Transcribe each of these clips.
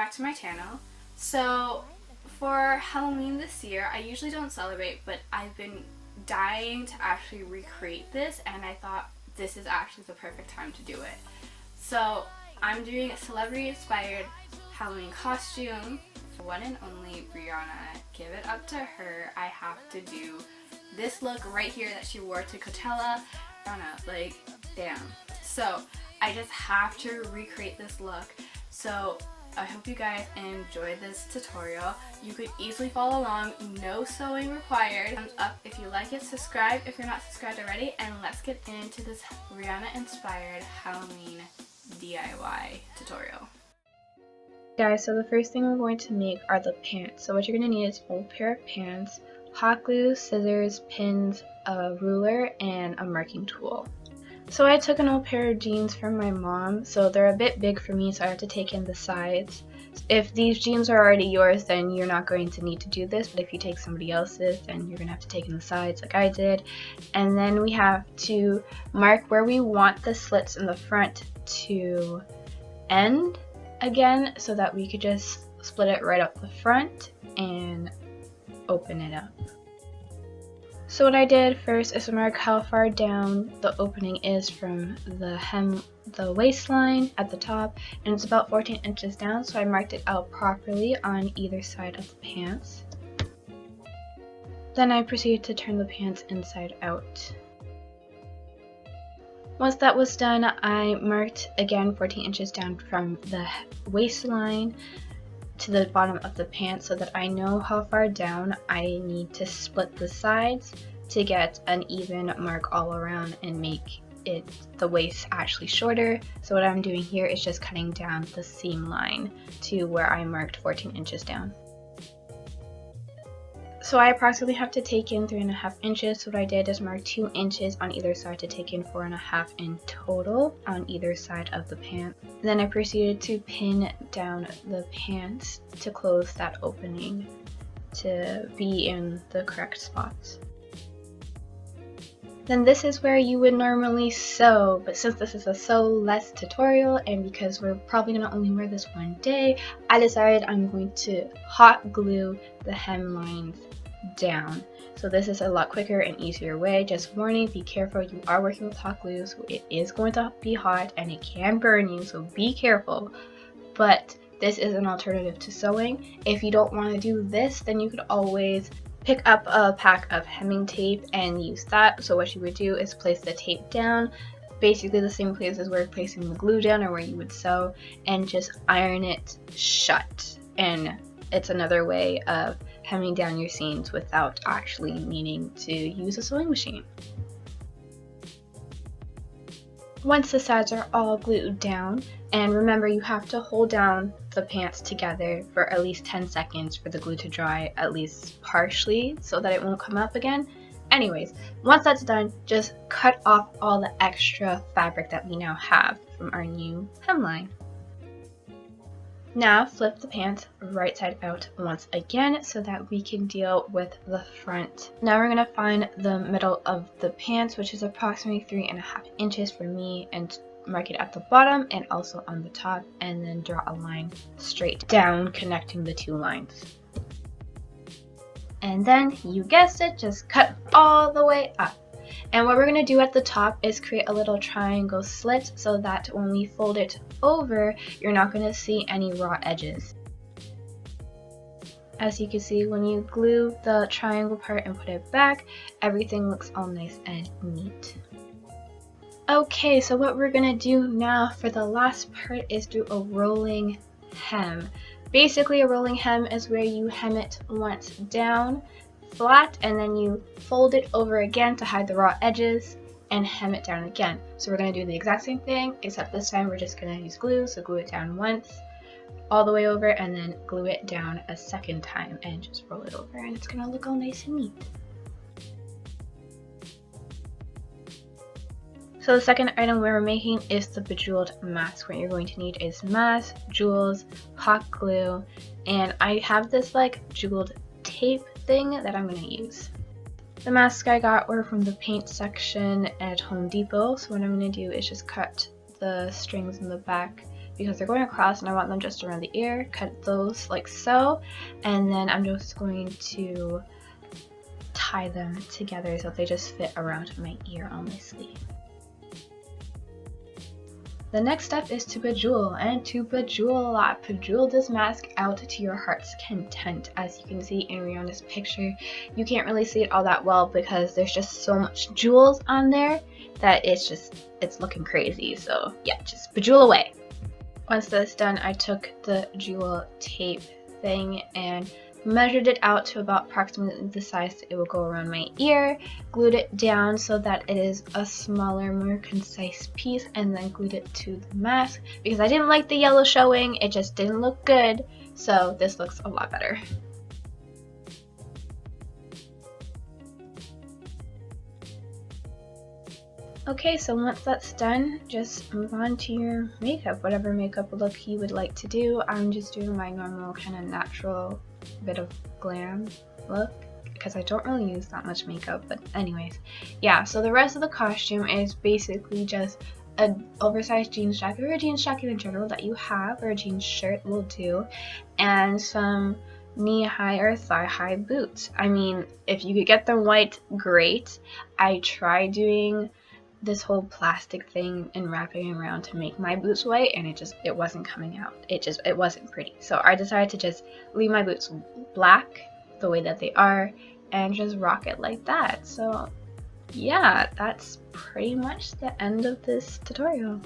back to my channel. So for Halloween this year, I usually don't celebrate, but I've been dying to actually recreate this, and I thought this is actually the perfect time to do it. So I'm doing a celebrity inspired Halloween costume. One and only Rihanna, give it up to her. I have to do this look right here that she wore to Coachella. Rihanna, like, damn. So I just have to recreate this look. So I hope you guys enjoyed this tutorial. You could easily follow along, no sewing required. Thumbs up if you like it, subscribe if you're not subscribed already, and let's get into this Rihanna inspired Halloween DIY tutorial. Guys, so the first thing we're going to make are the pants. So what you're going to need is an old pair of pants, hot glue, scissors, pins, a ruler, and a marking tool. So I took an old pair of jeans from my mom, so they're a bit big for me, so I have to take in the sides. If these jeans are already yours, then you're not going to need to do this, but if you take somebody else's, then you're going to have to take in the sides like I did. And then we have to mark where we want the slits in the front to end again, so that we could just split it right up the front and open it up. So what I did first is mark how far down the opening is from the waistline at the top, and it's about 14 inches down, so I marked it out properly on either side of the pants. Then I proceeded to turn the pants inside out. Once that was done, I marked again 14 inches down from the waistline to the bottom of the pants, so that I know how far down I need to split the sides to get an even mark all around and make the waist actually shorter. So what I'm doing here is just cutting down the seam line to where I marked 14 inches down. So I approximately have to take in 3.5 inches. So what I did is mark 2 inches on either side to take in 4.5 in total on either side of the pant. Then I proceeded to pin down the pants to close that opening to be in the correct spots. Then this is where you would normally sew, but since this is a sew less tutorial and because we're probably going to only wear this one day, I decided I'm going to hot glue the hemlines down. So this is a lot quicker and easier way. Just warning, be careful, you are working with hot glue, so it is going to be hot and it can burn you, so be careful. But this is an alternative to sewing. If you don't want to do this, then you could always pick up a pack of hemming tape and use that. So what you would do is place the tape down, basically the same place as where placing the glue down or where you would sew, and just iron it shut. And it's another way of hemming down your seams without actually needing to use a sewing machine. Once the sides are all glued down, and remember you have to hold down the pants together for at least 10 seconds for the glue to dry at least partially so that it won't come up again. Anyways, once that's done, just cut off all the extra fabric that we now have from our new hemline. Now flip the pants right side out once again so that we can deal with the front. Now we're going to find the middle of the pants, which is approximately 3.5 inches for me, and mark it at the bottom and also on the top, and then draw a line straight down connecting the two lines. And then, you guessed it, just cut all the way up. And what we're going to do at the top is create a little triangle slit so that when we fold it over, you're not going to see any raw edges. As you can see, when you glue the triangle part and put it back, everything looks all nice and neat. Okay, so what we're going to do now for the last part is do a rolling hem. Basically, a rolling hem is where you hem it once down flat and then you fold it over again to hide the raw edges and hem it down again. So we're going to do the exact same thing, except this time we're just going to use glue. So glue it down once all the way over and then glue it down a second time and just roll it over, and it's going to look all nice and neat. So the second item we're making is the bejeweled mask. What you're going to need is mask, jewels, hot glue, and I have this like jeweled tape thing that I'm going to use. The masks I got were from the paint section at Home Depot, so what I'm going to do is just cut the strings in the back because they're going across and I want them just around the ear. Cut those like so, and then I'm just going to tie them together so they just fit around my ear on my sleeve. The next step is to bejewel, and to bejewel a lot. Bejewel this mask out to your heart's content. As you can see in Rihanna's picture, you can't really see it all that well because there's just so much jewels on there that it's looking crazy. So yeah, just bejewel away. Once that's done, I took the jewel tape thing and measured it out to about approximately the size that it will go around my ear, glued it down so that it is a smaller, more concise piece, and then glued it to the mask because I didn't like the yellow showing. It just didn't look good, so this looks a lot better. Okay, so once that's done, just move on to your makeup, whatever makeup look you would like to do. I'm just doing my normal kind of natural bit of glam look because I don't really use that much makeup, but anyways, yeah, so the rest of the costume is basically just an oversized jeans jacket or a jeans jacket in general that you have, or a jeans shirt will do, and some knee-high or thigh-high boots. I mean, if you could get them white, great. I tried doing this whole plastic thing and wrapping it around to make my boots white, and it wasn't coming out. It wasn't pretty. So I decided to just leave my boots black the way that they are and just rock it like that. So yeah, that's pretty much the end of this tutorial.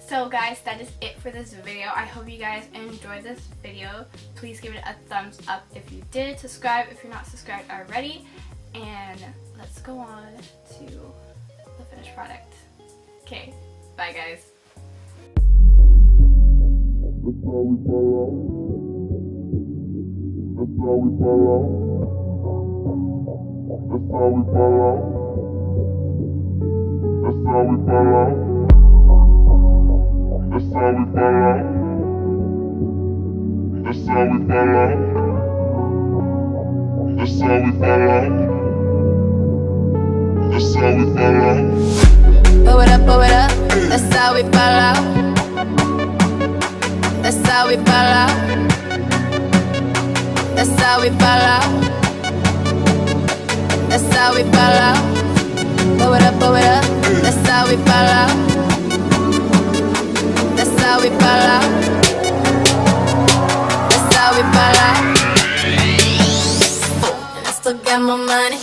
So guys, that is it for this video. I hope you guys enjoyed this video. Please give it a thumbs up if you did. Subscribe if you're not subscribed already. And let's go on to the finished product. Okay, bye guys. Blow it up, that's how we fall out. That's how we fall out. That's how we fall out. That's how we fall out. Blow it up, that's how we fall out. That's how we fall out. That's how we fall out. And I still got my money.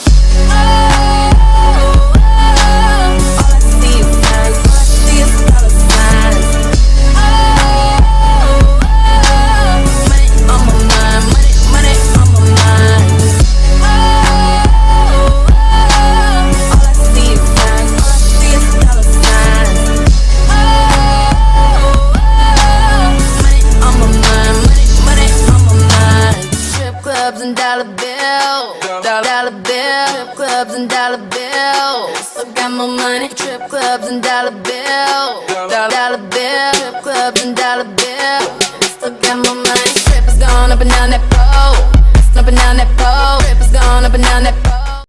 Trip clubs and dollar bill, dollar bill, trip clubs and dollar bill. Still got my money. Trip is gone up and down that pole, up and down that pole. Trip is gone up and down that pole.